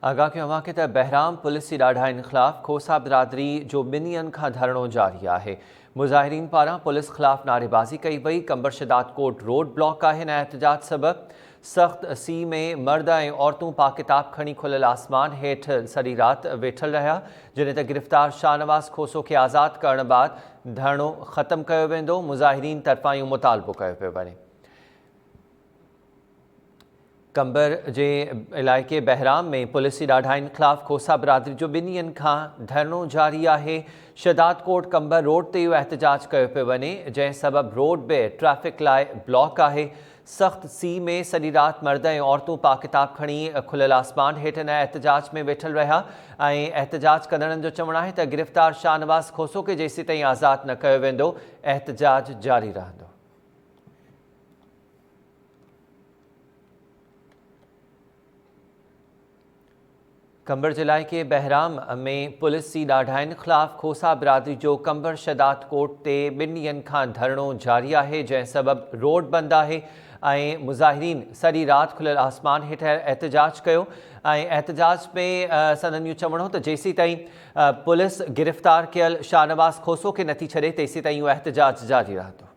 आगाह कयो आहे त बहराम पुलिस जी ॾाढाइनि ख़िलाफ़ खोसा बिरादरी जो 2 ॾींहंनि खां धरणो जारी आहे। मुज़ाहिरीन पारां पुलिस ख़िलाफ़ नारेबाज़ी कई वई। कंबर शदात कोट रोड ब्लॉक आहे। हिन एहतजाज सबबि सख़्त सी में मर्द ऐं औरतूं पाकिताब खणी खुलियल आसमान हेठि सॼी राति वेठल रहिया। जॾहिं त गिरफ़्तार शाहनवाज़ खोसो खे आज़ादु करण बैदि धरणो ख़त्म कयो वेंदो। मुज़ाहिरीन तरफ़ां इहो मुतालबो कयो पियो वञे। कंबर जे इलाइक़े बहराम में पुलिस जी ॾाढाइनि ख़िलाफ़ खोसा बिरादरी जो 2 ॾींहंनि खां धरणो जारी आहे। शदात कोट कंबर रोड ते इहो एहतजाज कयो पियो वञे, जंहिं सबबि रोड बि ट्रैफ़िक लाइ ब्लॉक आहे। सख़्त सी में सॼी राति मर्द ऐं औरतूं पाकिताब खणी खुलियल आसमान हेठि हिन एहतजाज में वेठल रहिया ऐं एहतजाज कंदड़नि जो चवणु आहे त गिरफ़्तार शाहनवाज़ खोसो खे जेसीं ताईं आज़ादु न कयो वेंदो, एहतजाज जारी रहंदो। कंबर जिले के बहराम में पुलिस जी ॾाढाइनि ख़िलाफ़ खोसा बिरादरी जो कंबर शदात कोट ते 2 ॾींहंनि खां धरणो जारी आहे, जंहिं सबबि रोड बंदि आहे ऐं मुज़ाहिरीन सॼी राति खुलियल आसमान हेठि एहतजाज कयो ऐं एहतजाज में संदनि इहो चवणो त जेसीं ताईं पुलिस गिरफ़्तार कयल शाहनवाज़ खोसो खे नथी छॾे तेसीं ताईं इहो एहतजाज जारी रहंदो।